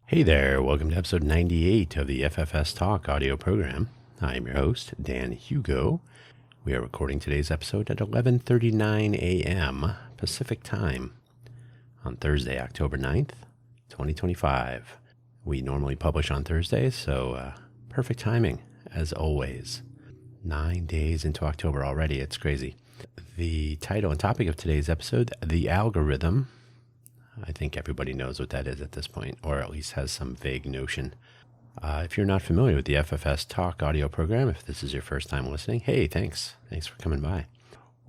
Hey there, welcome to episode 98 of the FFS Talk audio program. I am your host, Dan Hugo. We are recording today's episode at 11:39 a.m. Pacific Time on Thursday, October 9th, 2025. We normally publish on Thursdays, so perfect timing, as always. 9 days into October already, it's crazy. The title and topic of today's episode, the algorithm. I think everybody knows what that is at this point, or at least has some vague notion. If you're not familiar with the FFS Talk audio program, if this is your first time listening, hey, thanks. Thanks for coming by.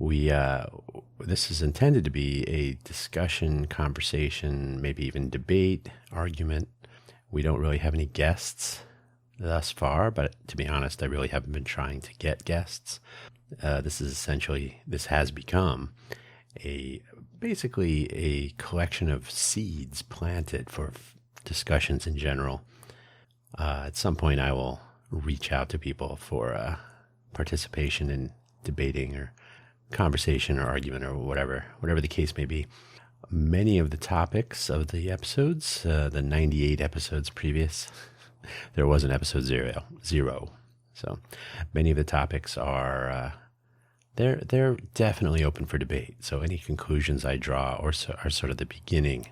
This is intended to be a discussion, conversation, maybe even debate, argument. We don't really have any guests thus far, but to be honest, I really haven't been trying to get guests. This has become basically a collection of seeds planted for discussions in general. At some point, I will reach out to people for participation in debating or conversation or argument or whatever the case may be. Many of the topics of the episodes, the 98 episodes previous, there was an episode zero. So many of the topics are they're definitely open for debate. So any conclusions I draw are sort of the beginning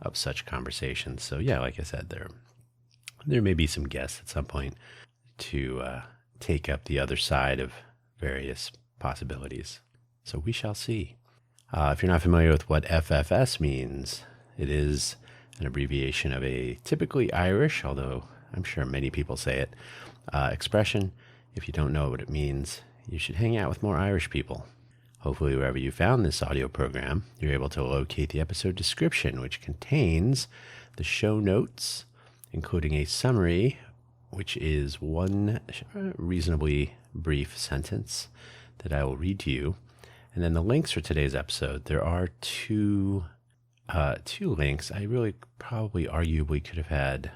of such conversations. So yeah, like I said, there may be some guests at some point to take up the other side of various possibilities. So we shall see. If you're not familiar with what FFS means, it is an abbreviation of a typically Irish, although I'm sure many people say it, expression. If you don't know what it means, you should hang out with more Irish people. Hopefully, wherever you found this audio program, you're able to locate the episode description, which contains the show notes, including a summary, which is one reasonably brief sentence that I will read to you. And then the links for today's episode. There are two links. I really probably arguably could have had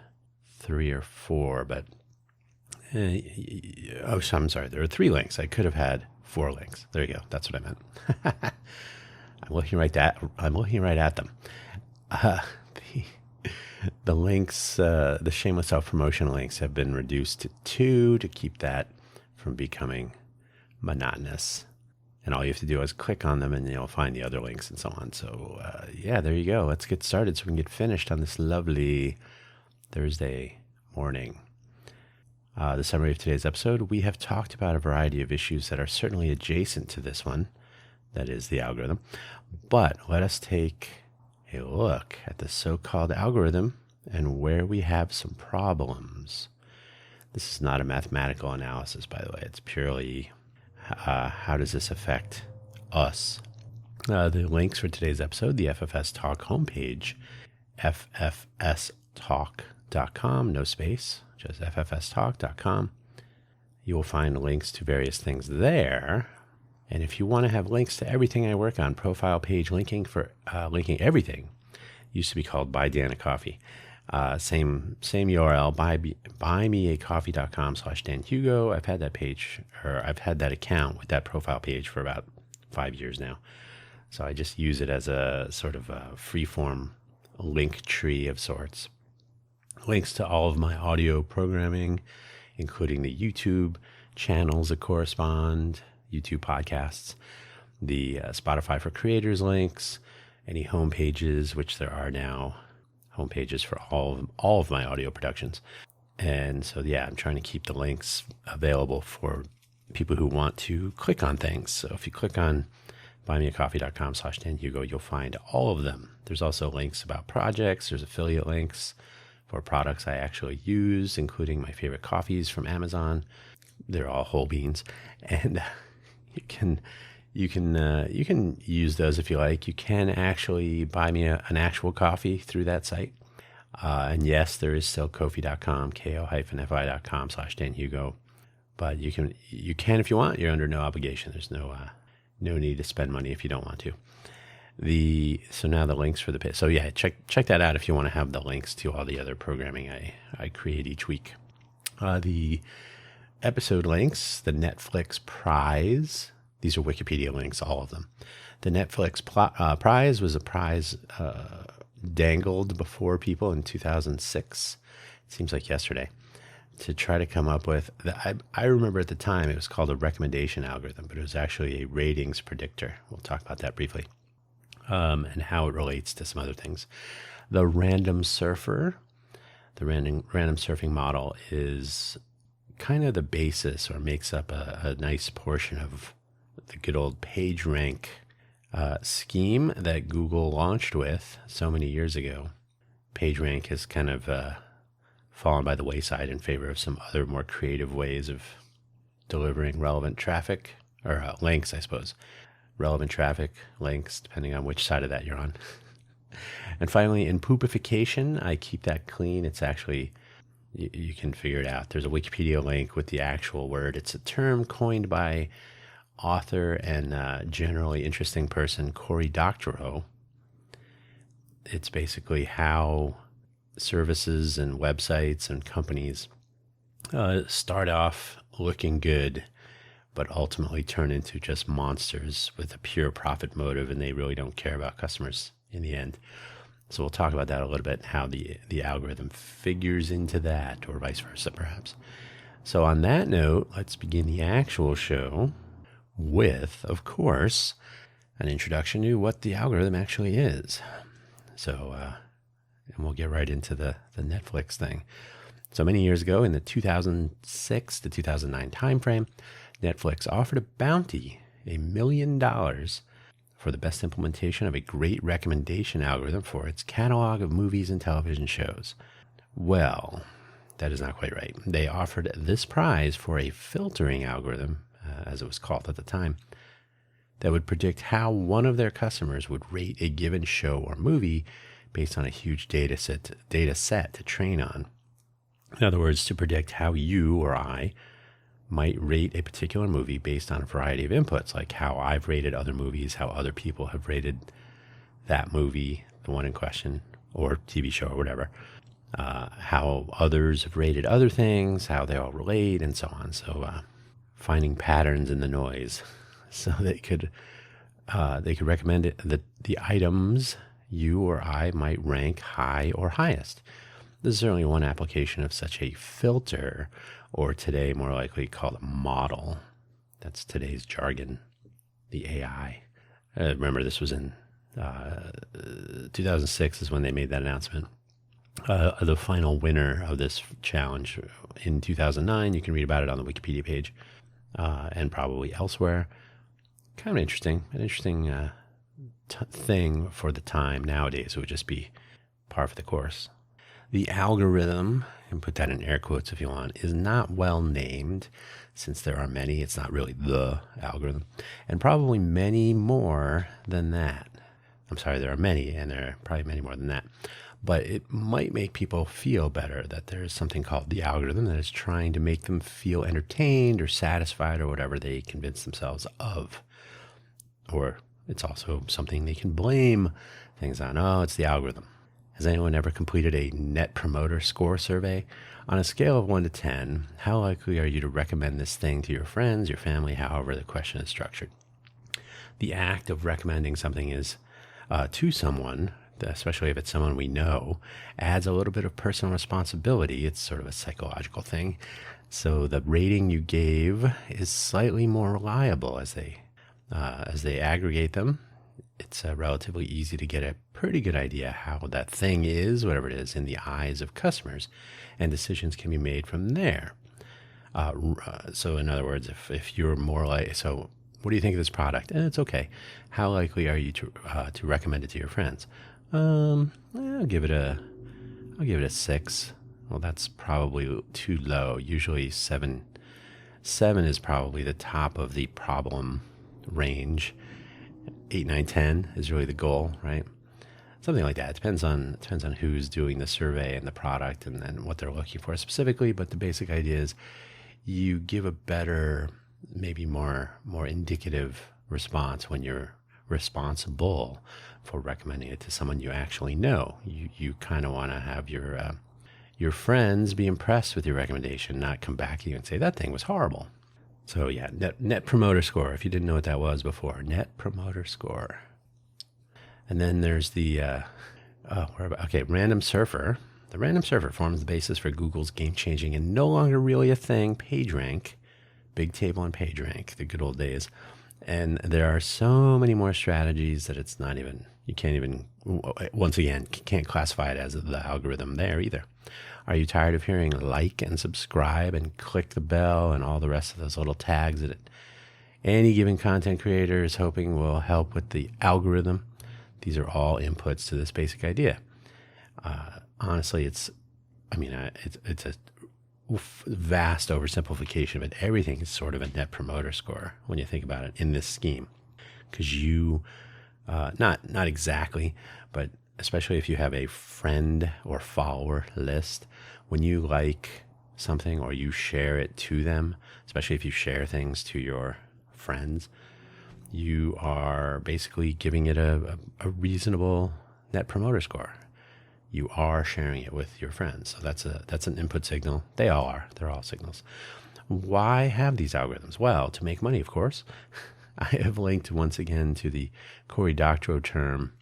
3 or 4, but I'm sorry. There are 3 links. I could have had 4 links. There you go. That's what I meant. I'm looking right at them. The links, the shameless self-promotion links, have been reduced to 2 to keep that from becoming monotonous. And all you have to do is click on them, and you'll find the other links and so on. So yeah, there you go. Let's get started so we can get finished on this lovely Thursday morning. The summary of today's episode, we have talked about a variety of issues that are certainly adjacent to this one, that is the algorithm. But let us take a look at the so-called algorithm and where we have some problems. This is not a mathematical analysis, by the way. It's purely how does this affect us? The links for today's episode, the FFS Talk homepage, ffstalk.com, no space, just ffstalk.com. You will find links to various things there. And if you want to have links to everything I work on, profile page linking for linking everything, used to be called Buy Dan a Coffee. Same URL, buymeacoffee.com/Dan Hugo. I've had that account with that profile page for about 5 years now. So I just use it as a sort of a free-form link tree of sorts. Links to all of my audio programming, including the YouTube channels that correspond, YouTube podcasts, the Spotify for Creators links, any home pages, which there are now, home pages for all of my audio productions. And so, yeah, I'm trying to keep the links available for people who want to click on things. So if you click on buymeacoffee.com/Dan Hugo, you'll find all of them. There's also links about projects. There's affiliate links for products I actually use, including my favorite coffees from Amazon. They're all whole beans, and you can use those if you like. You can actually buy me an actual coffee through that site. And yes, there is still ko-fi.com, ko-fi.com/Dan Hugo. But you can if you want. You're under no obligation. There's no need to spend money if you don't want to. So now the links for the page. So yeah, check that out if you want to have the links to all the other programming I create each week. The episode links, the Netflix prize. These are Wikipedia links, all of them. The Netflix prize was a prize dangled before people in 2006. It seems like yesterday, to try to come up with, I remember at the time it was called a recommendation algorithm, but it was actually a ratings predictor. We'll talk about that briefly, and how it relates to some other things. The random surfer, the random surfing model is kind of the basis, or makes up a nice portion of the good old PageRank scheme that Google launched with so many years ago. PageRank has kind of fallen by the wayside in favor of some other more creative ways of delivering relevant traffic, or links, I suppose. Relevant traffic, links, depending on which side of that you're on. And finally, in poopification, I keep that clean. It's actually, you can figure it out. There's a Wikipedia link with the actual word. It's a term coined by author and generally interesting person Cory Doctorow. It's basically how services and websites and companies start off looking good, but ultimately turn into just monsters with a pure profit motive, and they really don't care about customers in the end. So we'll talk about that a little bit, how the algorithm figures into that, or vice versa, perhaps. So on that note, let's begin the actual show with, of course, an introduction to what the algorithm actually is. So, and we'll get right into the Netflix thing. So many years ago, in the 2006 to 2009 timeframe, Netflix offered a bounty, $1 million, for the best implementation of a great recommendation algorithm for its catalog of movies and television shows. Well, that is not quite right. They offered this prize for a filtering algorithm, as it was called at the time, that would predict how one of their customers would rate a given show or movie based on a huge data set to train on. In other words, to predict how you or I might rate a particular movie based on a variety of inputs, like how I've rated other movies, how other people have rated that movie, the one in question, or TV show or whatever, how others have rated other things, how they all relate, and so on. So finding patterns in the noise, so they could recommend the items you or I might rank high or highest. This is certainly one application of such a filter, or today more likely called a model. That's today's jargon, the AI. Remember, this was in 2006 is when they made that announcement. The final winner of this challenge in 2009, you can read about it on the Wikipedia page, and probably elsewhere. Kind of interesting, an interesting thing for the time. Nowadays, it would just be par for the course. The algorithm, and put that in air quotes if you want, is not well named, since there are many. It's not really the algorithm, and probably many more than that. I'm sorry, there are many, and there are probably many more than that. But it might make people feel better that there is something called the algorithm that is trying to make them feel entertained or satisfied or whatever they convince themselves of. Or it's also something they can blame things on. Oh, it's the algorithm. Has anyone ever completed a Net Promoter Score survey? On a scale of 1 to 10, how likely are you to recommend this thing to your friends, your family, however the question is structured? The act of recommending something is to someone, especially if it's someone we know, adds a little bit of personal responsibility. It's sort of a psychological thing. So the rating you gave is slightly more reliable as they aggregate them. It's relatively easy to get a pretty good idea how that thing is, whatever it is, in the eyes of customers, and decisions can be made from there. So in other words, if you're more like, so what do you think of this product? It's okay. How likely are you to recommend it to your friends? I'll give it a 6. Well, that's probably too low. Usually 7 is probably the top of the problem range. 8, 9, 10 is really the goal, right? Something like that. It depends on who's doing the survey and the product and what they're looking for specifically. But the basic idea is you give a better, maybe more indicative response when you're responsible for recommending it to someone you actually know. You kind of want to have your friends be impressed with your recommendation, not come back to you and say that thing was horrible. So yeah, Net Promoter Score, if you didn't know what that was before, Net Promoter Score. And then there's the Okay, Random Surfer. The Random Surfer forms the basis for Google's game-changing and no longer really a thing PageRank, Big Table and PageRank, the good old days. And there are so many more strategies that it's not even, you can't even, once again, can't classify it as the algorithm there either. Are you tired of hearing like and subscribe and click the bell and all the rest of those little tags that any given content creator is hoping will help with the algorithm? These are all inputs to this basic idea. Honestly, it's a vast oversimplification of it. Everything is sort of a net promoter score when you think about it in this scheme, because you, not exactly, but especially if you have a friend or follower list, when you like something or you share it to them, especially if you share things to your friends, you are basically giving it a reasonable net promoter score. You are sharing it with your friends. So that's an input signal. They all are. They're all signals. Why have these algorithms? Well, to make money, of course. I have linked once again to the Cory Doctorow term,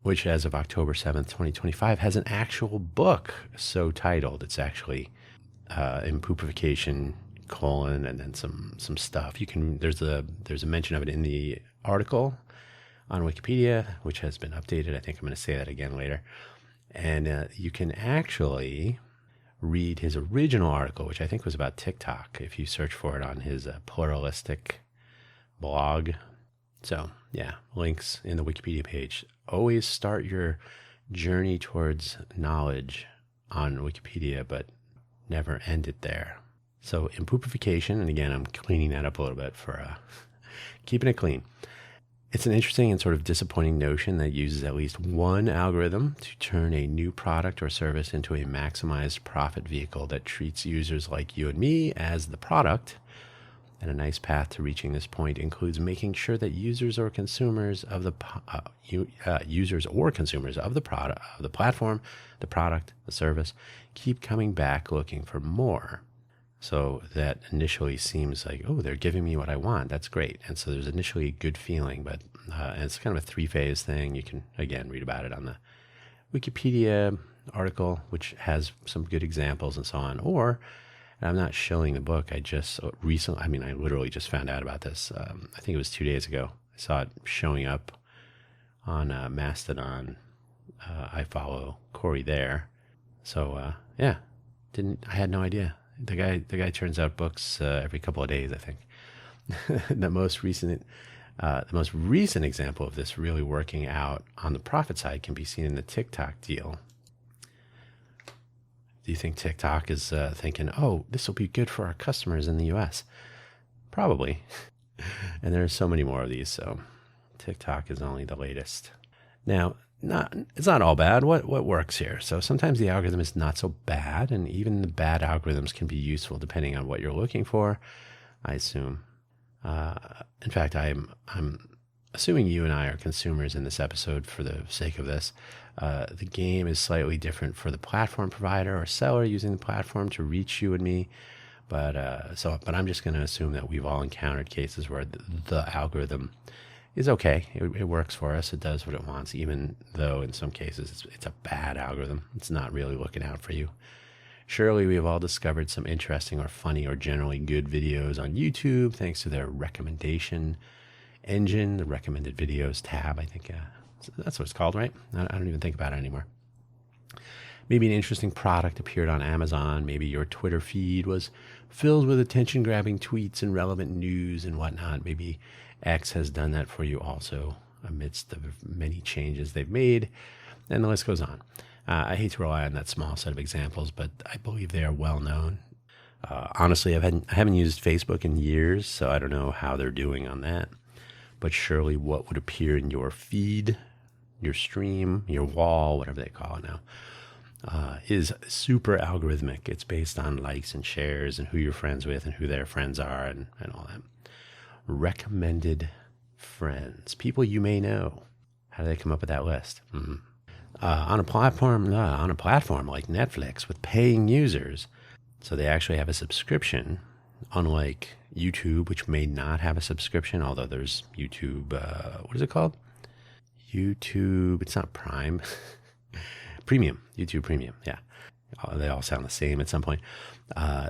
which as of October 7th, 2025, has an actual book so titled. It's actually Impoopification, and then some stuff. There's a mention of it in the article on Wikipedia, which has been updated. I think I'm going to say that again later. And you can actually read his original article, which I think was about TikTok, if you search for it on his pluralistic blog. So, yeah, links in the Wikipedia page. Always start your journey towards knowledge on Wikipedia, but never end it there. So, impoopification, and again, I'm cleaning that up a little bit for keeping it clean. It's an interesting and sort of disappointing notion that uses at least one algorithm to turn a new product or service into a maximized profit vehicle that treats users like you and me as the product. And a nice path to reaching this point includes making sure that users or consumers of the platform, the product, the service, keep coming back looking for more. So that initially seems like, oh, they're giving me what I want. That's great. And so there's initially a good feeling, but and it's kind of a 3-phase thing. You can, again, read about it on the Wikipedia article, which has some good examples and so on. Or, and I'm not shilling the book. I literally just found out about this. I think it was 2 days ago. I saw it showing up on Mastodon. I follow Cory there. So, I had no idea. The guy turns out books every couple of days, I think. The most recent example of this really working out on the profit side can be seen in the TikTok deal. Do you think TikTok is thinking, oh, this will be good for our customers in the US? Probably. And there are so many more of these, so TikTok is only the latest. Now, it's not all bad. What works here? So sometimes the algorithm is not so bad, and even the bad algorithms can be useful depending on what you're looking for, I assume. In fact, I'm assuming you and I are consumers in this episode for the sake of this. The game is slightly different for the platform provider or seller using the platform to reach you and me. But I'm just going to assume that we've all encountered cases where the algorithm is okay. It works for us. It does what it wants, even though in some cases it's a bad algorithm. It's not really looking out for you. Surely we have all discovered some interesting or funny or generally good videos on YouTube thanks to their recommendation engine, the recommended videos tab. I think that's what it's called, right? I don't even think about it anymore. Maybe an interesting product appeared on Amazon. Maybe your Twitter feed was filled with attention-grabbing tweets and relevant news and whatnot. Maybe X has done that for you also amidst the many changes they've made, and the list goes on. I hate to rely on that small set of examples, but I believe they are well known. Honestly, I haven't used Facebook in years, so I don't know how they're doing on that. But surely what would appear in your feed, your stream, your wall, whatever they call it now, is super algorithmic. It's based on likes and shares and who you're friends with and who their friends are and all that. Recommended friends, people you may know. How do they come up with that list? On a platform like Netflix with paying users, so they actually have a subscription, unlike YouTube, which may not have a subscription. Although there's YouTube, what is it called? YouTube. It's not Prime. Premium, YouTube Premium. Yeah. They all sound the same at some point.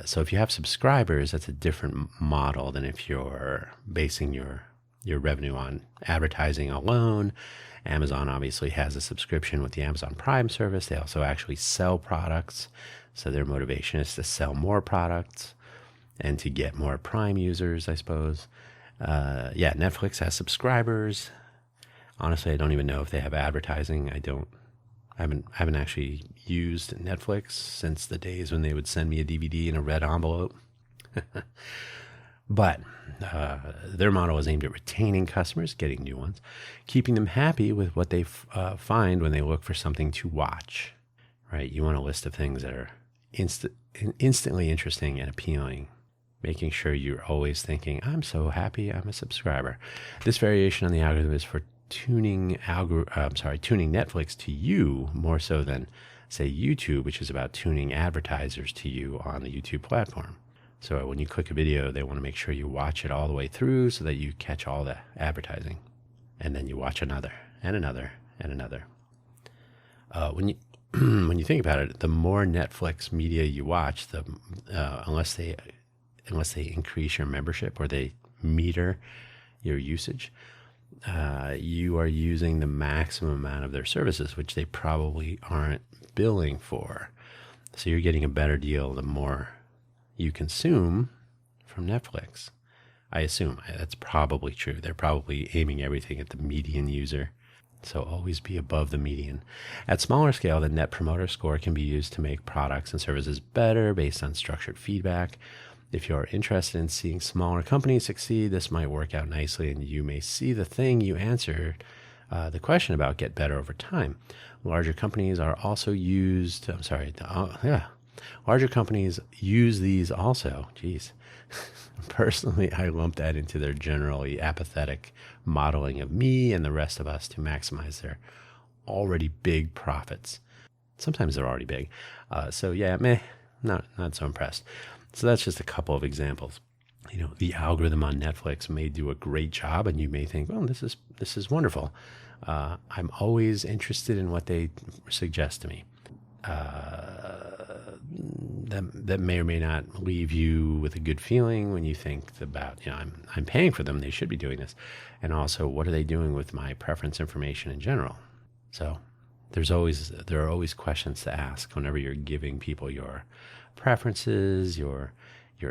So if you have subscribers, that's a different model than if you're basing your revenue on advertising alone. Amazon obviously has a subscription with the Amazon Prime service. They also actually sell products. So their motivation is to sell more products and to get more Prime users, I suppose. Yeah, Netflix has subscribers. Honestly, I don't even know if they have advertising. I haven't actually used Netflix since the days when they would send me a DVD in a red envelope. But their model is aimed at retaining customers, getting new ones, keeping them happy with what they find when they look for something to watch. Right? You want a list of things that are instantly interesting and appealing, making sure you're always thinking, I'm so happy I'm a subscriber. This variation on the algorithm is for tuning Netflix to you more so than, say, YouTube, which is about tuning advertisers to you on the YouTube platform. So when you click a video, they want to make sure you watch it all the way through so that you catch all the advertising. And then you watch another and another and another. When you think about it, the more Netflix media you watch, unless they increase your membership or they meter your usage, you are using the maximum amount of their services, which they probably aren't billing for. So you're getting a better deal the more you consume from Netflix. I assume that's probably true. They're probably aiming everything at the median user. So always be above the median. At smaller scale, the Net Promoter Score can be used to make products and services better based on structured feedback. If you're interested in seeing smaller companies succeed, this might work out nicely, and you may see the thing you answered the question about get better over time. Larger companies are also used. Larger companies use these also. Geez. Personally, I lump that into their generally apathetic modeling of me and the rest of us to maximize their already big profits. Sometimes they're already big. Not so impressed. So that's just a couple of examples. The algorithm on Netflix may do a great job, and you may think, "Oh, this is wonderful." I'm always interested in what they suggest to me. That may or may not leave you with a good feeling when you think about, I'm paying for them. They should be doing this, and also, what are they doing with my preference information in general? So there are always questions to ask whenever you're giving people your preferences, your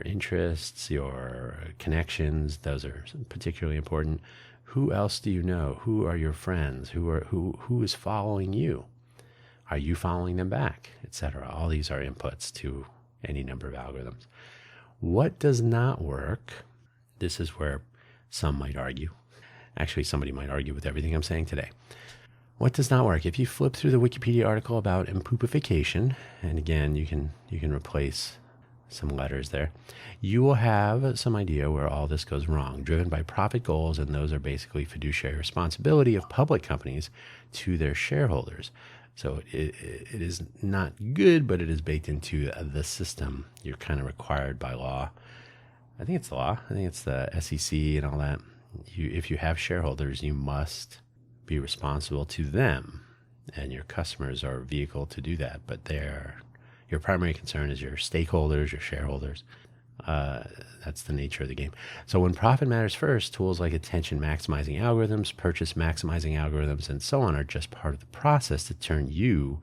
interests, your connections. Those are particularly important. Who else do you know? Who are your friends? Who is following you? Are you following them back, etc.? All these are inputs to any number of algorithms. What does not work? This is where some might argue. Actually, somebody might argue with everything I'm saying today. What does not work? If you flip through the Wikipedia article about impoopification, and again, you can replace some letters there, you will have some idea where all this goes wrong, driven by profit goals, and those are basically fiduciary responsibility of public companies to their shareholders. So it is not good, but it is baked into the system. You're kind of required by law. I think it's the law. I think it's the SEC and all that. If you have shareholders, you must be responsible to them, and your customers are a vehicle to do that. But your primary concern is your stakeholders, your shareholders. That's the nature of the game. So when profit matters first, tools like attention maximizing algorithms, purchase maximizing algorithms, and so on are just part of the process to turn you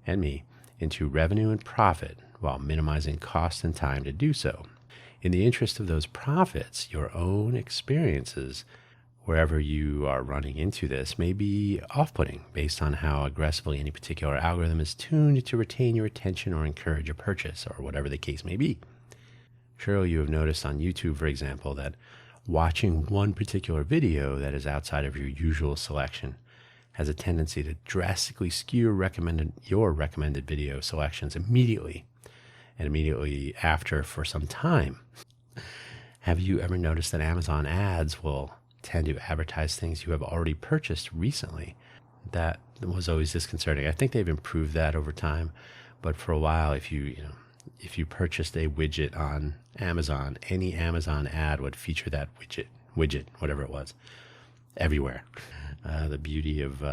and me into revenue and profit while minimizing cost and time to do so. In the interest of those profits, your own experiences wherever you are running into this may be off-putting based on how aggressively any particular algorithm is tuned to retain your attention or encourage a purchase, or whatever the case may be. Surely you have noticed on YouTube, for example, that watching one particular video that is outside of your usual selection has a tendency to drastically skew your recommended video selections immediately, and immediately after for some time. Have you ever noticed that Amazon ads will tend to advertise things you have already purchased recently? That was always disconcerting. I think they've improved that over time, but for a while, if you purchased a widget on Amazon, any Amazon ad would feature that widget, whatever it was, everywhere. The beauty of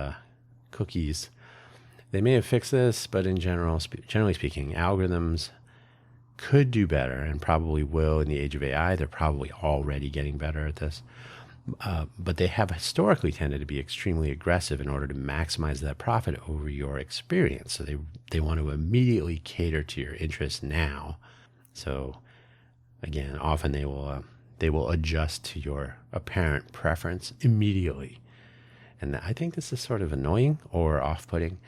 cookies. They may have fixed this, but in generally speaking, algorithms could do better and probably will in the age of AI. They're probably already getting better at this. But they have historically tended to be extremely aggressive in order to maximize that profit over your experience. So they want to immediately cater to your interests now. So again, often they will adjust to your apparent preference immediately. And I think this is sort of annoying or off-putting.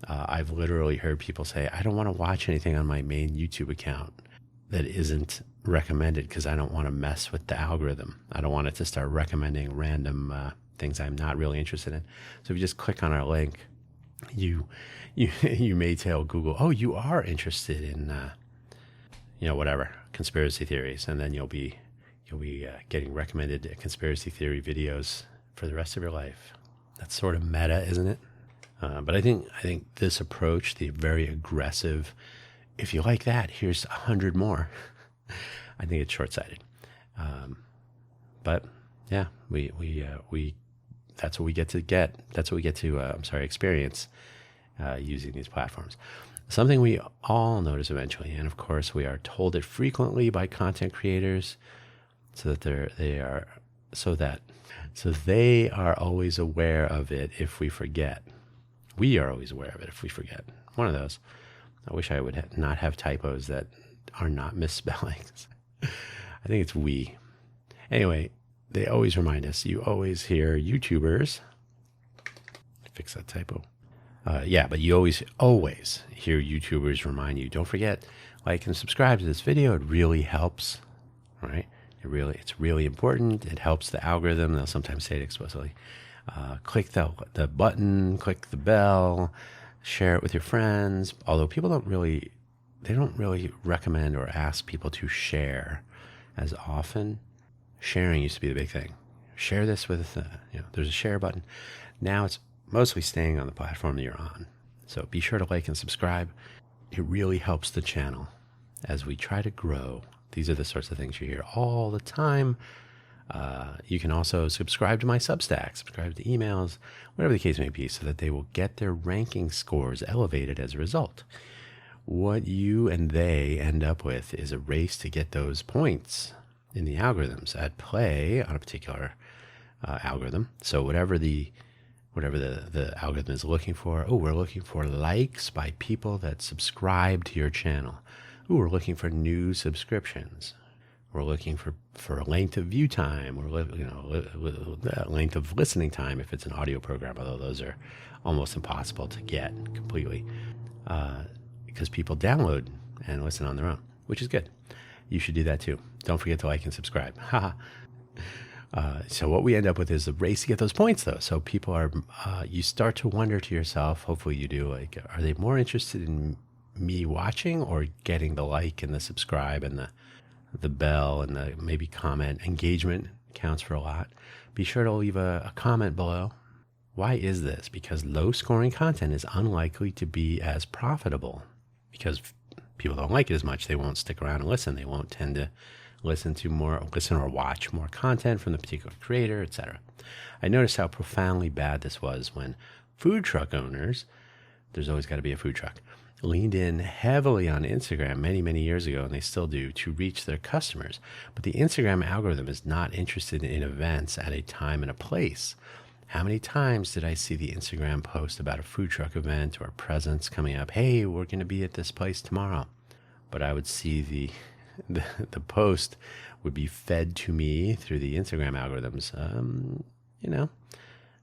I've literally heard people say, I don't want to watch anything on my main YouTube account that isn't recommended because I don't want to mess with the algorithm. I don't want it to start recommending random things I'm not really interested in. So if you just click on our link, you may tell Google, oh, you are interested in whatever conspiracy theories, and then you'll be getting recommended conspiracy theory videos for the rest of your life. That's sort of meta, isn't it? But I think this approach, the very aggressive, if you like that, here's 100 more. I think it's short-sighted. But yeah, we that's what we get to experience using these platforms. Something we all notice eventually, and of course we are told it frequently by content creators, so they are always aware of it if we forget. We are always aware of it if we forget. One of those. I wish I would not have typos that are not misspellings. I think it's we. Anyway, they always remind us. You always hear YouTubers. Fix that typo. But you always hear YouTubers remind you, don't forget, like and subscribe to this video. It really helps, right? It's really important. It helps the algorithm. They'll sometimes say it explicitly. Click the button, click the bell, share it with your friends. Although people don't really recommend or ask people to share as often. Sharing used to be the big thing. Share this with, there's a share button. Now it's mostly staying on the platform that you're on. So be sure to like and subscribe. It really helps the channel as we try to grow. These are the sorts of things you hear all the time. You can also subscribe to my Substack, subscribe to emails, whatever the case may be, so that they will get their ranking scores elevated as a result. What you and they end up with is a race to get those points in the algorithms at play on a particular algorithm. So whatever the algorithm is looking for, we're looking for likes by people that subscribe to your channel. We're looking for new subscriptions. We're looking for a length of view time, or length of listening time if it's an audio program, although those are almost impossible to get completely because people download and listen on their own, which is good. You should do that too. Don't forget to like and subscribe. So what we end up with is the race to get those points, though. So people are, you start to wonder to yourself, hopefully you do, like, are they more interested in me watching or getting the like and the subscribe and the bell and the maybe comment? Engagement counts for a lot. Be sure to leave a comment below. Why is this? Because low scoring content is unlikely to be as profitable because people don't like it as much. They won't stick around and listen. They won't tend to listen or watch more content from the particular creator, etc. I noticed how profoundly bad this was when food truck owners, there's always got to be a food truck, leaned in heavily on Instagram many, many years ago, and they still do, to reach their customers. But the Instagram algorithm is not interested in events at a time and a place. How many times did I see the Instagram post about a food truck event or presents coming up? Hey, we're going to be at this place tomorrow. But I would see the post would be fed to me through the Instagram algorithms.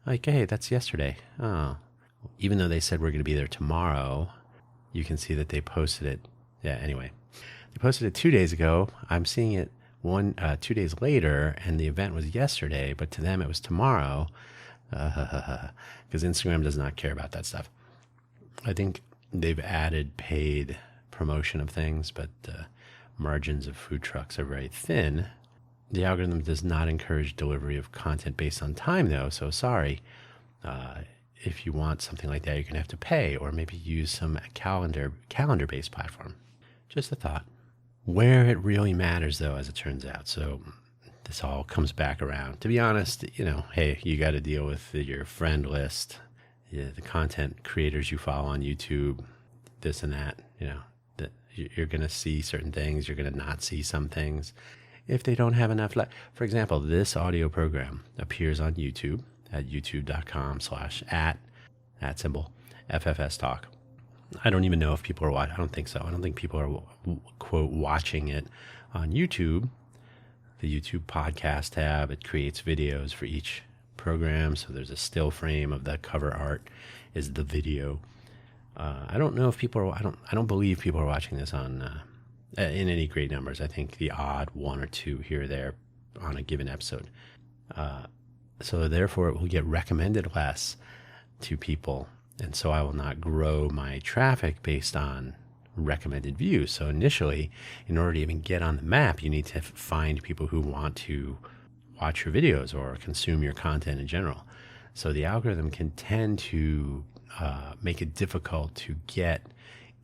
Like, hey, that's yesterday. Oh, even though they said we're going to be there tomorrow, you can see that they posted it. Yeah, anyway, they posted it 2 days ago. I'm seeing it 2 days later, and the event was yesterday, but to them it was tomorrow. Because Instagram does not care about that stuff. I think they've added paid promotion of things, but margins of food trucks are very thin. The algorithm does not encourage delivery of content based on time, though, so sorry. If you want something like that, you're going to have to pay, or maybe use some calendar-based platform. Just a thought. Where it really matters, though, as it turns out. So this all comes back around. To be honest, hey, you got to deal with your friend list. the content creators you follow on YouTube, this and that, that you're going to see certain things, you're going to not see some things if they don't have enough. For example, this audio program appears on YouTube at youtube.com/@FFS Talk. I don't even know if people are watching. I don't think so. I don't think people are, quote, watching it on YouTube. The YouTube podcast tab, it creates videos for each program. So there's a still frame of the cover art is the video. I don't know if people are, I don't believe people are watching this on, in any great numbers. I think the odd one or two here or there on a given episode. So therefore it will get recommended less to people. And so I will not grow my traffic based on recommended views. So initially, in order to even get on the map, you need to find people who want to watch your videos or consume your content in general. So the algorithm can tend to make it difficult to get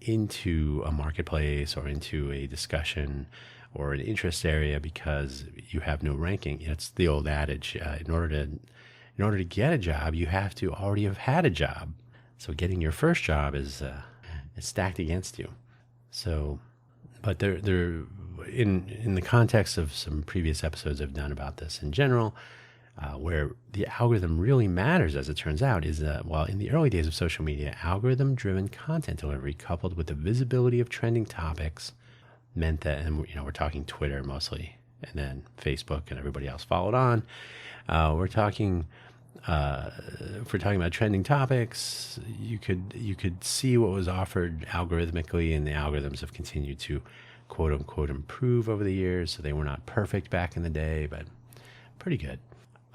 into a marketplace or into a discussion or an interest area because you have no ranking. It's the old adage, in order to get a job, you have to already have had a job. So getting your first job is stacked against you. So, but they're in the context of some previous episodes I've done about this in general, where the algorithm really matters, as it turns out, is that while in the early days of social media, algorithm-driven content delivery coupled with the visibility of trending topics meant that, and we're talking Twitter mostly, and then Facebook and everybody else followed on. We're talking. If we're talking about trending topics, you could see what was offered algorithmically, and the algorithms have continued to quote unquote improve over the years. So they were not perfect back in the day, but pretty good.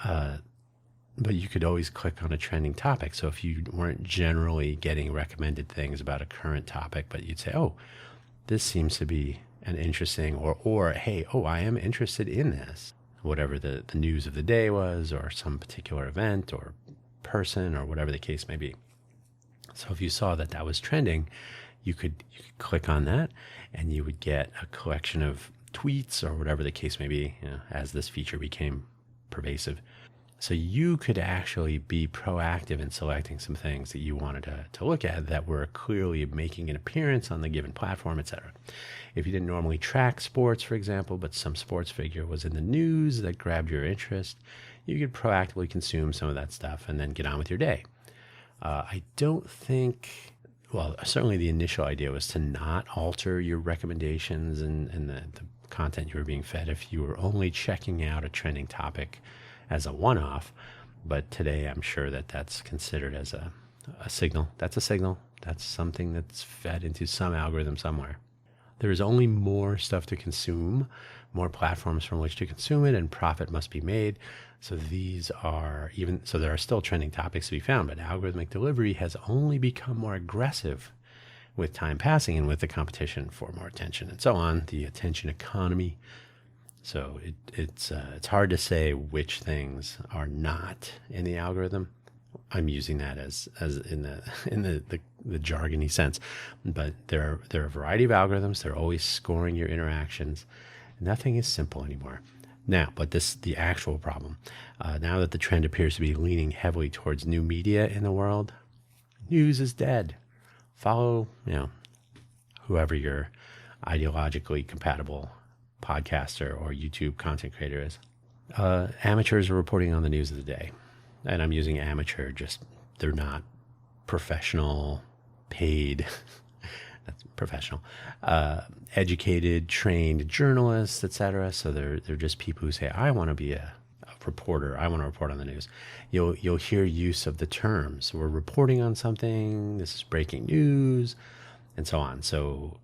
But you could always click on a trending topic. So if you weren't generally getting recommended things about a current topic, but you'd say, oh, this seems to be an interesting, or hey, oh, I am interested in this. Whatever the news of the day was, or some particular event or person, or whatever the case may be. So if you saw that was trending, you could click on that, and you would get a collection of tweets or whatever the case may be, as this feature became pervasive. So you could actually be proactive in selecting some things that you wanted to look at that were clearly making an appearance on the given platform, etc. If you didn't normally track sports, for example, but some sports figure was in the news that grabbed your interest, you could proactively consume some of that stuff and then get on with your day. I don't think, well, certainly the initial idea was to not alter your recommendations and the content you were being fed if you were only checking out a trending topic as a one-off. But today I'm sure that's considered as a signal. That's a signal. That's something that's fed into some algorithm somewhere. There is only more stuff to consume, more platforms from which to consume it, and profit must be made. So there are still trending topics to be found, but algorithmic delivery has only become more aggressive with time passing and with the competition for more attention and so on, the attention economy. So it's hard to say which things are not in the algorithm. I'm using that as in the jargony sense, but there are a variety of algorithms. They're always scoring your interactions. Nothing is simple anymore. Now, but the actual problem, now that the trend appears to be leaning heavily towards new media in the world, news is dead. Follow, whoever your ideologically compatible podcaster or YouTube content creator is. Amateurs are reporting on the news of the day. And I'm using amateur, they're not professional, paid, that's professional, educated, trained journalists, etc. So they're just people who say, I want to be a reporter. I want to report on the news. You'll hear use of the terms. We're reporting on something. This is breaking news, and so on. So,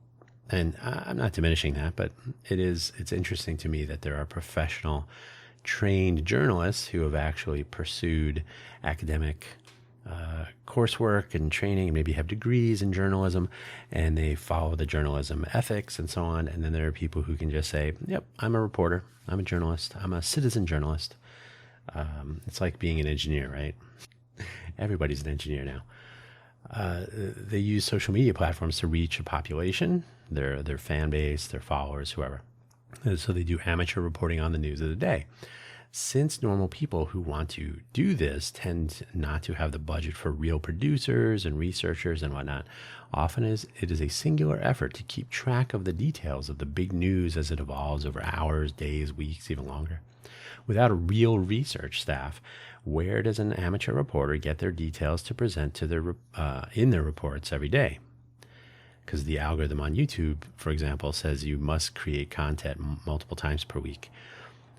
and I'm not diminishing that, but it's interesting to me that there are professional, trained journalists who have actually pursued academic coursework and training, and maybe have degrees in journalism, and they follow the journalism ethics and so on. And then there are people who can just say, yep, I'm a reporter, I'm a journalist, I'm a citizen journalist. It's like being an engineer, right? Everybody's an engineer now. They use social media platforms to reach a population, their fan base, their followers, whoever. And so they do amateur reporting on the news of the day. Since normal people who want to do this tend not to have the budget for real producers and researchers and whatnot, often it is a singular effort to keep track of the details of the big news as it evolves over hours, days, weeks, even longer. Without a real research staff, where does an amateur reporter get their details to present to in their reports every day? Because the algorithm on YouTube, for example, says you must create content multiple times per week.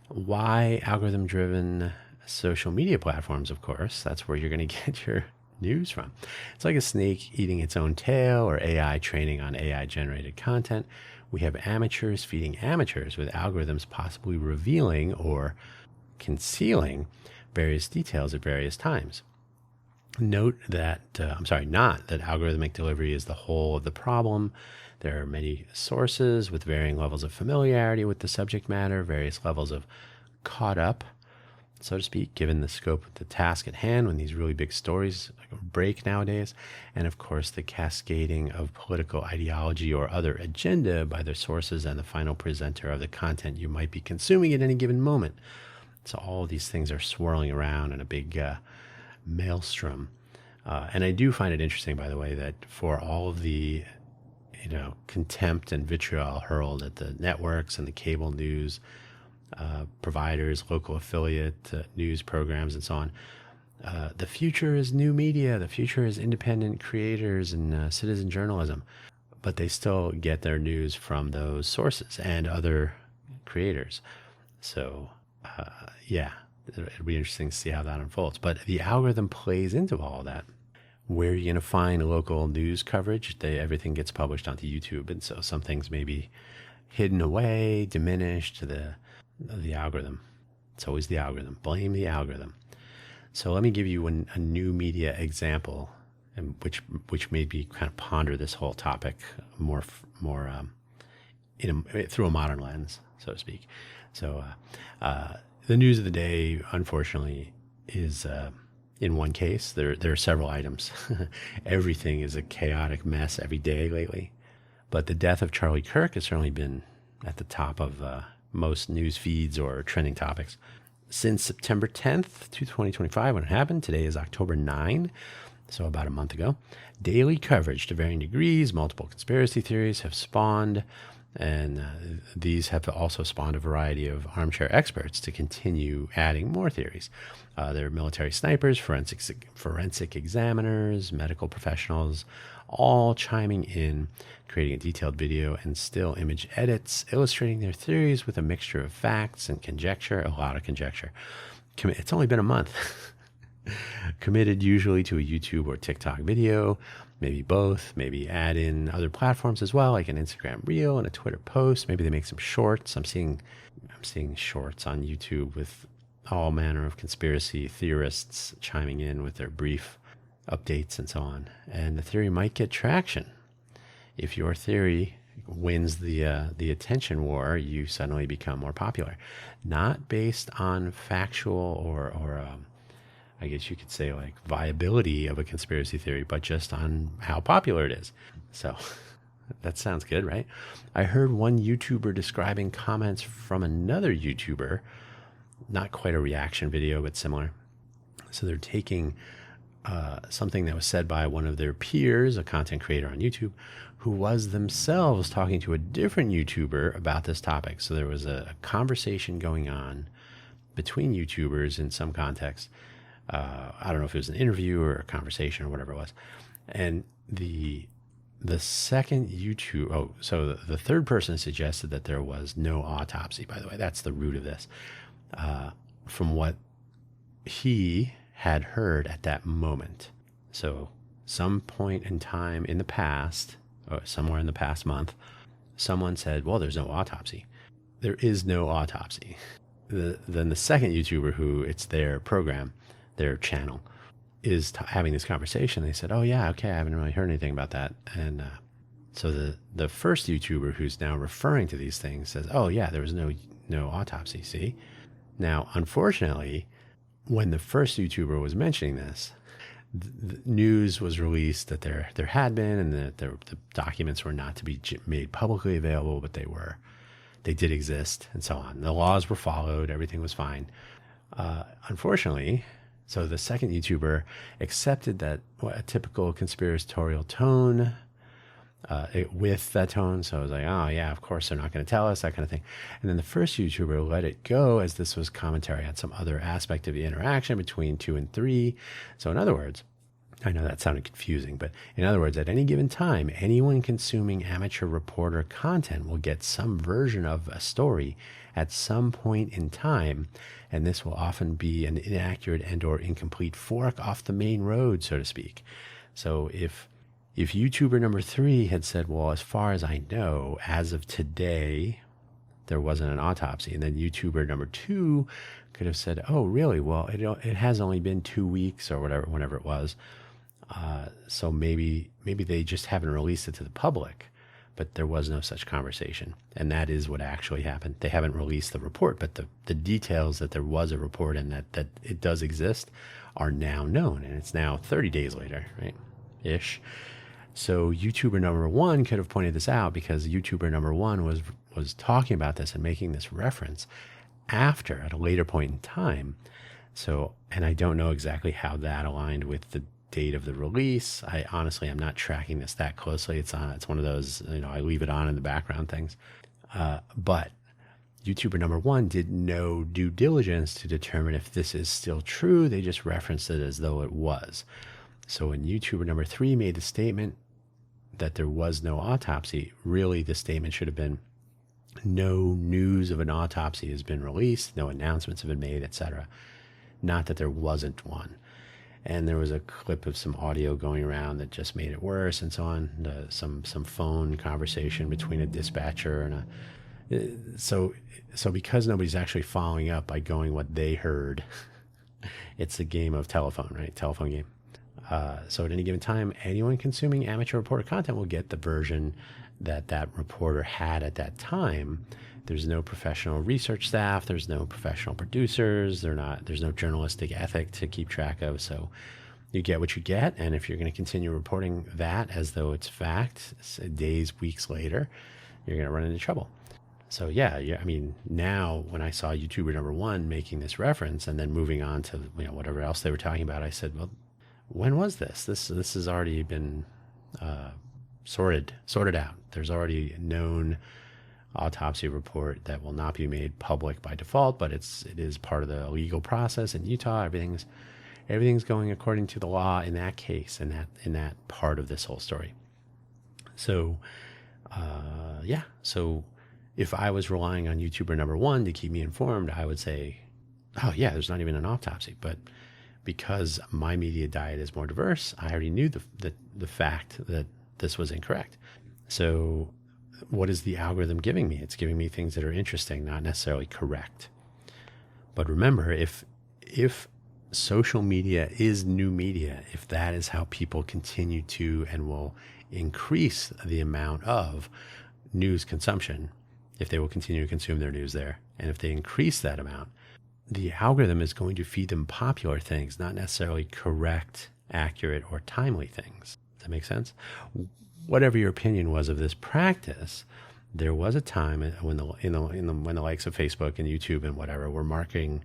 Why algorithm-driven social media platforms, of course. That's where you're going to get your news from. It's like a snake eating its own tail or AI training on AI-generated content. We have amateurs feeding amateurs with algorithms possibly revealing or concealing various details at various times. Note that, not that algorithmic delivery is the whole of the problem. There are many sources with varying levels of familiarity with the subject matter, various levels of caught up, so to speak, given the scope of the task at hand when these really big stories break nowadays. And of course, the cascading of political ideology or other agenda by their sources and the final presenter of the content you might be consuming at any given moment. So all of these things are swirling around in a big maelstrom. And I do find it interesting, by the way, that for all of the contempt and vitriol hurled at the networks and the cable news providers, local affiliate news programs, and so on. The future is new media. The future is independent creators and citizen journalism. But they still get their news from those sources and other creators. So, it'll be interesting to see how that unfolds. But the algorithm plays into all that. Where are you going to find local news coverage? Everything gets published onto YouTube, and so some things may be hidden away, diminished to the algorithm. It's always the algorithm. Blame the algorithm. So let me give you a new media example, and which made me kind of ponder this whole topic more through a modern lens, so to speak. So the news of the day, unfortunately, is. In one case, there are several items. Everything is a chaotic mess every day lately. But the death of Charlie Kirk has certainly been at the top of most news feeds or trending topics. Since September 10th, 2025, when it happened, today is October 9, so about a month ago, daily coverage to varying degrees, multiple conspiracy theories have spawned, and these have also spawned a variety of armchair experts to continue adding more theories. There are military snipers, forensic examiners, medical professionals, all chiming in, creating a detailed video and still image edits, illustrating their theories with a mixture of facts and conjecture, a lot of conjecture. It's only been a month. Committed usually to a YouTube or TikTok video, maybe both, maybe add in other platforms as well, like an Instagram reel and a Twitter post. Maybe they make some shorts. I'm seeing shorts on YouTube with all manner of conspiracy theorists chiming in with their brief updates and so on. And the theory might get traction. If your theory wins the attention war, you suddenly become more popular. Not based on factual or I guess you could say like viability of a conspiracy theory, but just on how popular it is. So that sounds good, right? I heard one YouTuber describing comments from another YouTuber, not quite a reaction video, but similar. So they're taking something that was said by one of their peers, a content creator on YouTube, who was themselves talking to a different YouTuber about this topic. So there was a conversation going on between YouTubers in some context. I don't know if it was an interview or a conversation or whatever it was. And the second so the third person suggested that there was no autopsy, by the way. That's the root of this. From what he had heard at that moment. So some point in time in the past, or somewhere in the past month, someone said, well, there's no autopsy. There is no autopsy. Then the second YouTuber, who it's their program, their channel, is having this conversation. They said, oh yeah, okay, I haven't really heard anything about that. And so the first YouTuber, who's now referring to these things, says, oh yeah, there was no autopsy, see? Now, unfortunately, when the first YouTuber was mentioning this, the news was released that there had been, and that the documents were not to be made publicly available, but they did exist, and so on. The laws were followed, everything was fine. Unfortunately, so the second YouTuber accepted that a typical conspiratorial tone with that tone. So I was like, oh, yeah, of course they're not going to tell us, that kind of thing. And then the first YouTuber let it go as this was commentary on some other aspect of the interaction between 2 and 3. So in other words, I know that sounded confusing, but in other words, at any given time, anyone consuming amateur reporter content will get some version of a story at some point in time, and this will often be an inaccurate and or incomplete fork off the main road, so to speak. So if YouTuber number 3 had said, well, as far as I know, as of today, there wasn't an autopsy, and then YouTuber number 2 could have said, oh, really? Well, it has only been 2 weeks or whatever, whenever it was. So maybe they just haven't released it to the public, but there was no such conversation. And that is what actually happened. They haven't released the report, but the details that there was a report and that it does exist are now known. And it's now 30 days later, right? Ish. So YouTuber number 1 could have pointed this out because YouTuber number 1 was talking about this and making this reference after, at a later point in time. So, and I don't know exactly how that aligned with the date of the release. I honestly, I'm not tracking this that closely. It's one of those, I leave it on in the background things. But YouTuber number 1 did no due diligence to determine if this is still true. They just referenced it as though it was. So when YouTuber number 3 made the statement that there was no autopsy, really the statement should have been, no news of an autopsy has been released, no announcements have been made, etc. Not that there wasn't one. And there was a clip of some audio going around that just made it worse, and so on. Some phone conversation between a dispatcher and so because nobody's actually following up by going what they heard, it's a game of telephone, right? Telephone game. So at any given time, anyone consuming amateur reporter content will get the version that reporter had at that time. There's no professional research staff. There's no professional producers. There's no journalistic ethic to keep track of. So you get what you get. And if you're going to continue reporting that as though it's fact, days, weeks later, you're going to run into trouble. So yeah, I mean, now when I saw YouTuber number 1 making this reference and then moving on to whatever else they were talking about, I said, well, when was this? This has already been sorted out. There's already a known autopsy report that will not be made public by default, but it is part of the legal process in Utah. Everything's going according to the law in that case, in that part of this whole story. So yeah. So if I was relying on YouTuber number 1 to keep me informed, I would say, oh yeah, there's not even an autopsy. But because my media diet is more diverse, I already knew the fact that this was incorrect. So what is the algorithm giving me? It's giving me things that are interesting, not necessarily correct. But remember, if social media is new media, if that is how people continue to and will increase the amount of news consumption, if they will continue to consume their news there, and if they increase that amount, the algorithm is going to feed them popular things, not necessarily correct, accurate, or timely things. Does that make sense? Whatever your opinion was of this practice, there was a time when when the likes of Facebook and YouTube and whatever were marketing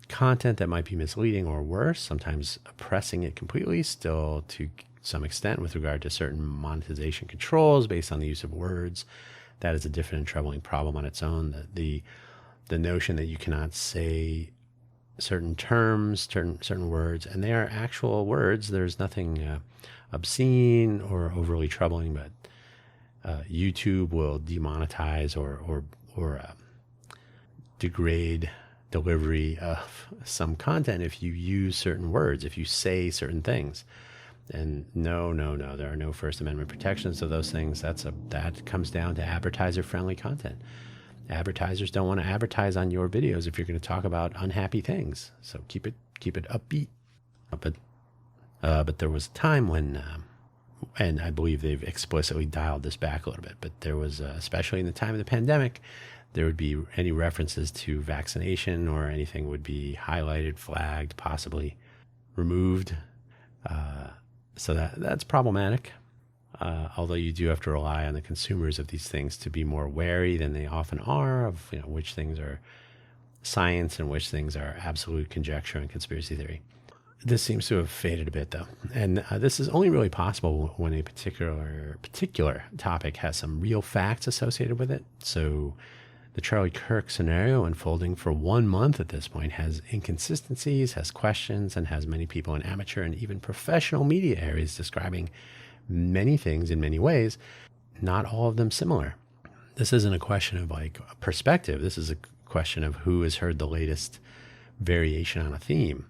content that might be misleading or worse, sometimes oppressing it completely, still to some extent with regard to certain monetization controls based on the use of words. That is a different and troubling problem on its own. The notion that you cannot say certain terms, certain words, and they are actual words. There's nothing obscene or overly troubling, but YouTube will demonetize or degrade delivery of some content if you use certain words, if you say certain things. And no, there are no First Amendment protections of those things. That comes down to advertiser-friendly content. Advertisers don't want to advertise on your videos if you're going to talk about unhappy things. So keep it upbeat. But there was a time when, and I believe they've explicitly dialed this back a little bit, but there was, especially in the time of the pandemic, there would be any references to vaccination or anything would be highlighted, flagged, possibly removed. So that's problematic. Although you do have to rely on the consumers of these things to be more wary than they often are of which things are science in which things are absolute conjecture and conspiracy theory. This seems to have faded a bit, though, and this is only really possible when a particular topic has some real facts associated with it. So, the Charlie Kirk scenario unfolding for 1 month at this point has inconsistencies, has questions, and has many people in amateur and even professional media areas describing many things in many ways, not all of them similar. This isn't a question of like perspective. This is a question of who has heard the latest variation on a theme.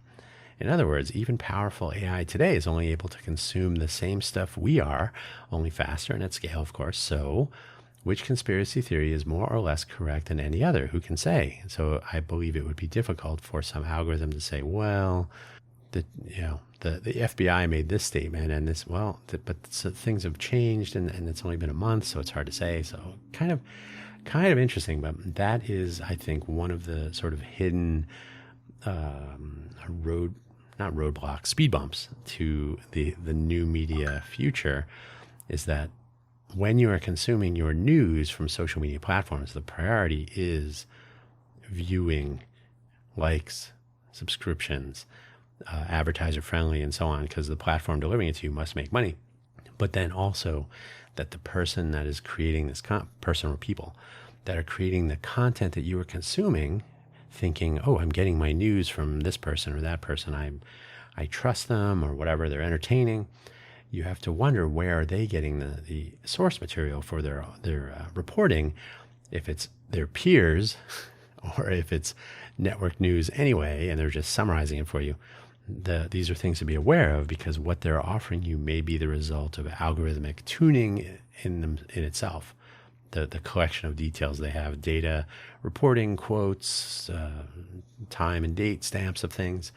In other words, even powerful AI today is only able to consume the same stuff we are, only faster and at scale, of course. So, which conspiracy theory is more or less correct than any other? Who can say? So, I believe it would be difficult for some algorithm to say, well, the FBI made this statement and this, things have changed and it's only been a month, so it's hard to say. So, kind of interesting, but that is, I think, one of the sort of hidden speed bumps to the new media future, is that when you are consuming your news from social media platforms, the priority is viewing, likes, subscriptions, advertiser friendly, and so on, because the platform delivering it to you must make money. But then also that the person that is creating this person or people that are creating the content that you are consuming, thinking, oh, I'm getting my news from this person or that person, I trust them or whatever, they're entertaining. You have to wonder, where are they getting the source material for their reporting, if it's their peers or if it's network news anyway, and they're just summarizing it for you. These are things to be aware of, because what they're offering you may be the result of algorithmic tuning in itself. The collection of details they have, data, reporting, quotes, time and date stamps of things.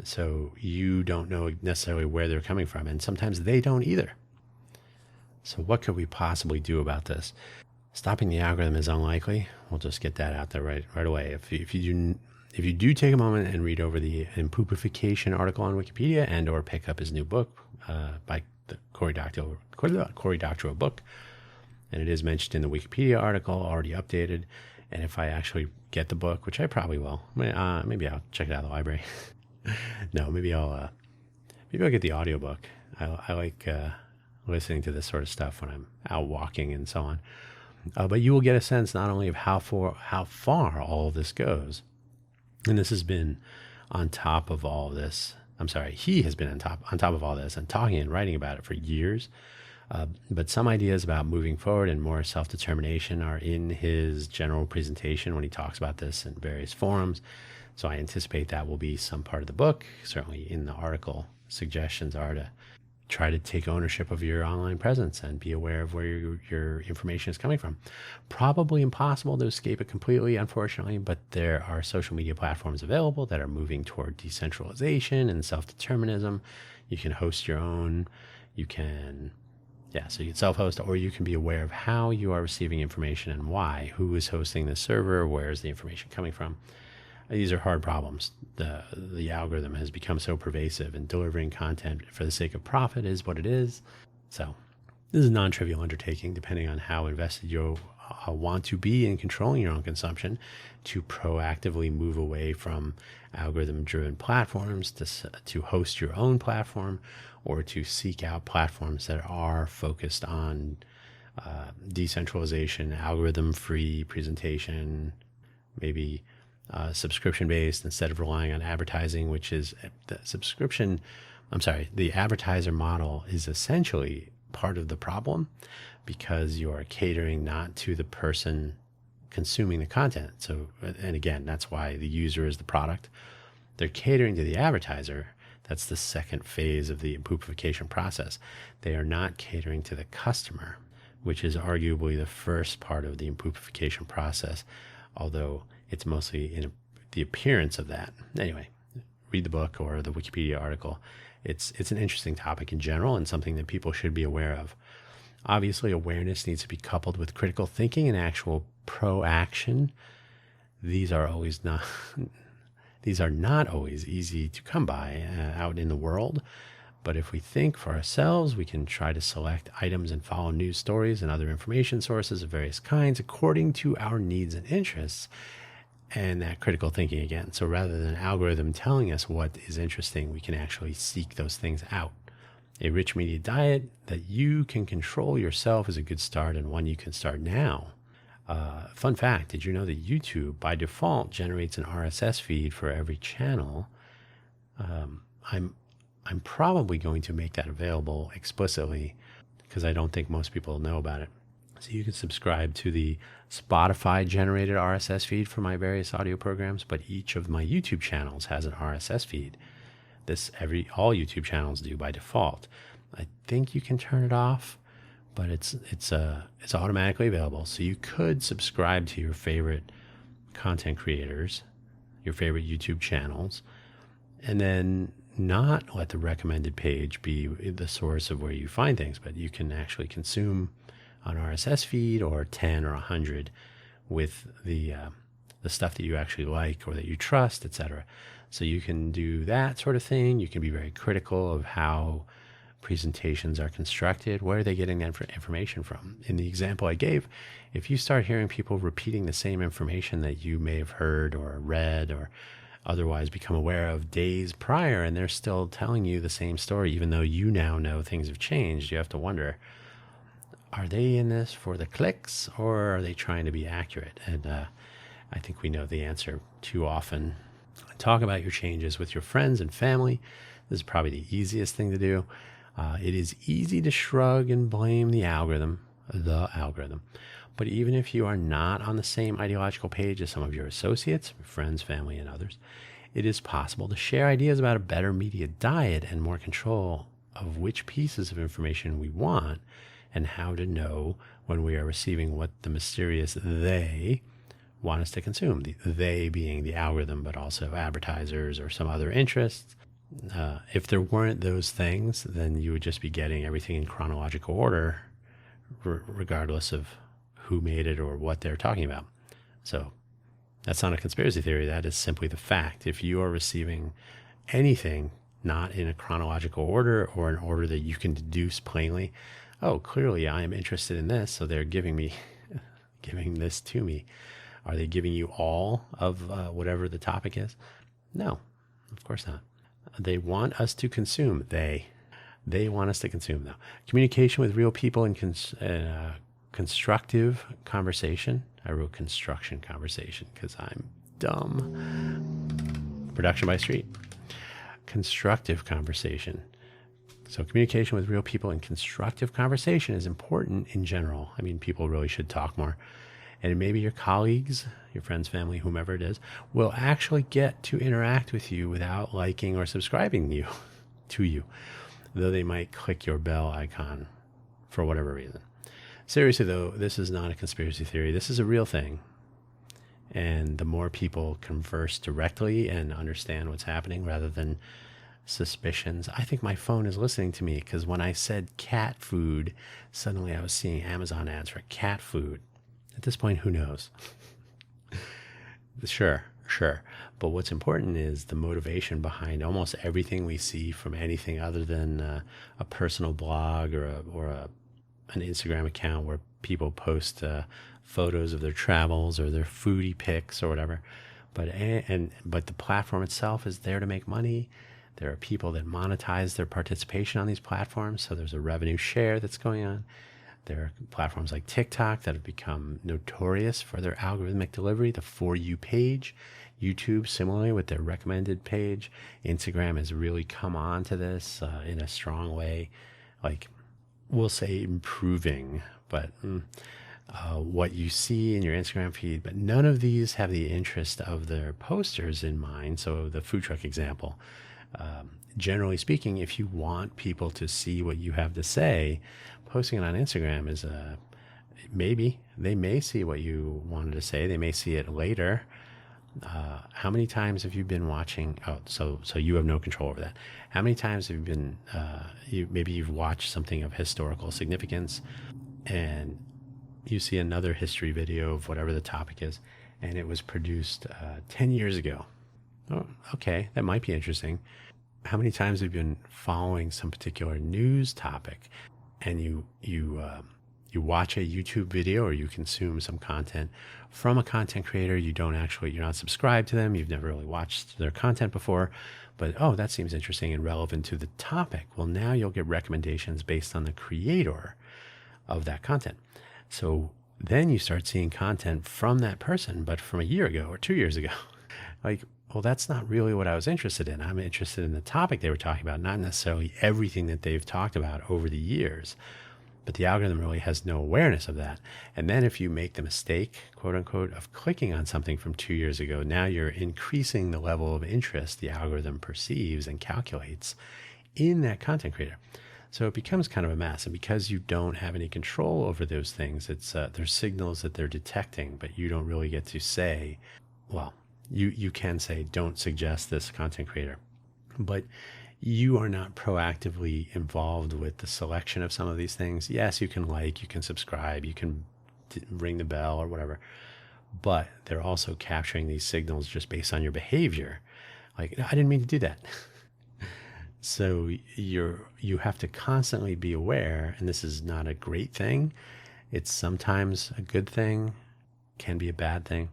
So you don't know necessarily where they're coming from, and sometimes they don't either. So what could we possibly do about this? Stopping the algorithm is unlikely. We'll just get that out there right away. If you do take a moment and read over the impoopification article on Wikipedia, and or pick up his new book by the Cory Doctorow book, and it is mentioned in the Wikipedia article, already updated. And if I actually get the book, which I probably will, maybe I'll check it out at the library. No, maybe I'll get the audiobook. I like listening to this sort of stuff when I'm out walking and so on. But you will get a sense not only of how far all of this goes, and this has been on top of all of this. I'm sorry, he has been on top of all this and talking and writing about it for years. But some ideas about moving forward and more self-determination are in his general presentation when he talks about this in various forums. So I anticipate that will be some part of the book. Certainly in the article, suggestions are to try to take ownership of your online presence and be aware of where your information is coming from. Probably impossible to escape it completely, unfortunately, but there are social media platforms available that are moving toward decentralization and self-determinism. You can host your own. So you can self-host, or you can be aware of how you are receiving information and why. Who is hosting the server? Where is the information coming from? These are hard problems. The algorithm has become so pervasive, and delivering content for the sake of profit is what it is. So this is a non-trivial undertaking, depending on how invested you want to be in controlling your own consumption, to proactively move away from algorithm-driven platforms to host your own platform, or to seek out platforms that are focused on decentralization, algorithm-free presentation, maybe subscription-based instead of relying on advertising, which is the advertiser model is essentially part of the problem, because you are catering not to the person consuming the content. So, and again, that's why the user is the product. They're catering to the advertiser. That's the second phase of the impoopification process. They are not catering to the customer, which is arguably the first part of the impoopification process, although it's mostly in the appearance of that. Anyway, read the book or the Wikipedia article. It's an interesting topic in general, and something that people should be aware of. Obviously, awareness needs to be coupled with critical thinking and actual pro-action. These are not always easy to come by out in the world. But if we think for ourselves, we can try to select items and follow news stories and other information sources of various kinds according to our needs and interests. and that critical thinking again. So rather than an algorithm telling us what is interesting, we can actually seek those things out. A rich media diet that you can control yourself is a good start, and one you can start now. Fun fact, did you know that YouTube by default generates an RSS feed for every channel? I'm probably going to make that available explicitly because I don't think most people know about it. So you can subscribe to the Spotify generated RSS feed for my various audio programs, but each of my YouTube channels has an RSS feed. All YouTube channels do by default. I think you can turn it off, but it's automatically available. So you could subscribe to your favorite content creators, your favorite YouTube channels, and then not let the recommended page be the source of where you find things, but you can actually consume an RSS feed or 10 or 100 with the stuff that you actually like or that you trust, etc. So you can do that sort of thing. You can be very critical of how presentations are constructed. Where are they getting that information from? In the example I gave, if you start hearing people repeating the same information that you may have heard or read or otherwise become aware of days prior, and they're still telling you the same story, even though you now know things have changed, you have to wonder, are they in this for the clicks or are they trying to be accurate? And I think we know the answer too often. Talk about your changes with your friends and family. This is probably the easiest thing to do. It is easy to shrug and blame the algorithm. But even if you are not on the same ideological page as some of your associates, friends, family, and others, it is possible to share ideas about a better media diet and more control of which pieces of information we want and how to know when we are receiving what the mysterious they want us to consume. The they being the algorithm, but also advertisers or some other interests. If there weren't those things, then you would just be getting everything in chronological order, regardless of who made it or what they're talking about. So that's not a conspiracy theory. That is simply the fact. If you are receiving anything not in a chronological order or an order that you can deduce plainly, oh, clearly I am interested in this, so they're giving this to me. Are they giving you all of whatever the topic is? No, of course not. They want us to consume. They want us to consume, though. Communication with real people and constructive conversation. I wrote construction conversation because I'm dumb. Production by Street. Constructive conversation. So communication with real people and constructive conversation is important in general. I mean, people really should talk more. And maybe your colleagues, your friends, family, whomever it is, will actually get to interact with you without liking or subscribing to you, though they might click your bell icon for whatever reason. Seriously, though, this is not a conspiracy theory. This is a real thing. And the more people converse directly and understand what's happening rather than suspicions. I think my phone is listening to me because when I said cat food, suddenly I was seeing Amazon ads for cat food. At this point, who knows? Sure. But what's important is the motivation behind almost everything we see from anything other than a personal blog or an Instagram account where people post photos of their travels or their foodie pics or whatever. But the platform itself is there to make money. There are people that monetize their participation on these platforms, so there's a revenue share that's going on. There are platforms like TikTok that have become notorious for their algorithmic delivery, the For You page. YouTube, similarly, with their recommended page. Instagram has really come on to this in a strong way. Like, we'll say improving, but what you see in your Instagram feed. But none of these have the interest of their posters in mind. So the food truck example. Generally speaking, if you want people to see what you have to say, posting it on Instagram is maybe they may see what you wanted to say. They may see it later. How many times have you been watching? Oh, so you have no control over that. How many times have you been? Maybe you've watched something of historical significance, and you see another history video of whatever the topic is, and it was produced 10 years ago. Oh, okay, that might be interesting. How many times have you been following some particular news topic, and you you watch a YouTube video or you consume some content from a content creator. You're not subscribed to them. You've never really watched their content before, but oh, that seems interesting and relevant to the topic. Well, now you'll get recommendations based on the creator of that content. So then you start seeing content from that person, but from a year ago or 2 years ago. Like, well, that's not really what I was interested in. I'm interested in the topic they were talking about, not necessarily everything that they've talked about over the years. But the algorithm really has no awareness of that. And then if you make the mistake, quote unquote, of clicking on something from 2 years ago, now you're increasing the level of interest the algorithm perceives and calculates in that content creator. So it becomes kind of a mess. And because you don't have any control over those things, there's signals that they're detecting, but you don't really get to say, well, you can say, don't suggest this content creator. But you are not proactively involved with the selection of some of these things. Yes, you can you can subscribe, you can ring the bell or whatever, but they're also capturing these signals just based on your behavior. Like, I didn't mean to do that. So you have to constantly be aware, and this is not a great thing. It's sometimes a good thing, can be a bad thing.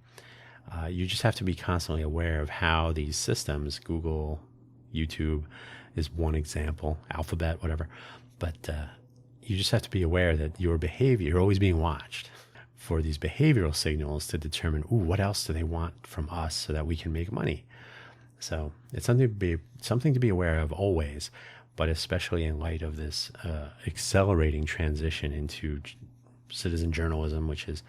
You just have to be constantly aware of how these systems, Google, YouTube is one example, Alphabet, whatever. But you just have to be aware that your behavior, you're always being watched for these behavioral signals to determine, what else do they want from us so that we can make money? So it's something to be aware of always, but especially in light of this accelerating transition into citizen journalism, which is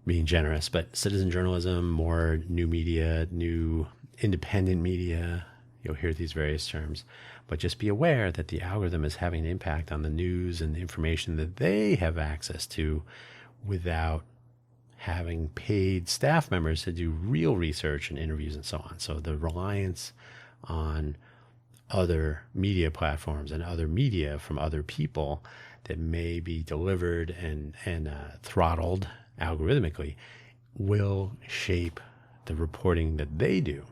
being generous, but citizen journalism, more new media, new independent media. You'll hear these various terms, but just be aware that the algorithm is having an impact on the news and the information that they have access to without having paid staff members to do real research and interviews and so on. So the reliance on other media platforms and other media from other people that may be delivered and throttled algorithmically will shape the reporting that they do.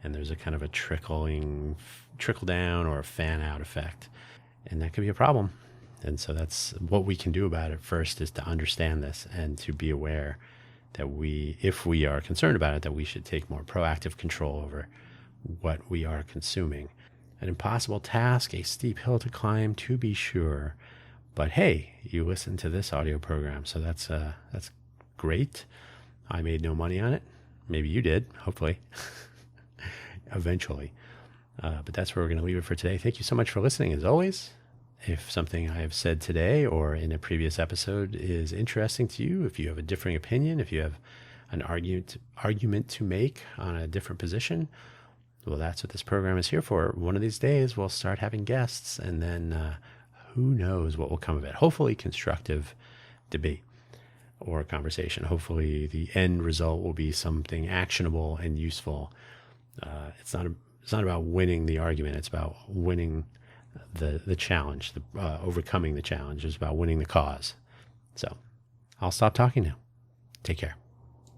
And there's a kind of a trickle down or a fan out effect. And that can be a problem. And so that's what we can do about it first, is to understand this and to be aware that if we are concerned about it, that we should take more proactive control over what we are consuming. An impossible task, a steep hill to climb, to be sure. But hey, you listen to this audio program, so that's great. I made no money on it. Maybe you did, hopefully, eventually. But that's where we're going to leave it for today. Thank you so much for listening, as always. If something I have said today or in a previous episode is interesting to you, if you have a differing opinion, if you have an argument to make on a different position, well, that's what this program is here for. One of these days, we'll start having guests, and then who knows what will come of it. Hopefully constructive debate or conversation. Hopefully the end result will be something actionable and useful. It's not about winning the argument. It's about winning the challenge, overcoming the challenge. It's about winning the cause. So I'll stop talking now. Take care.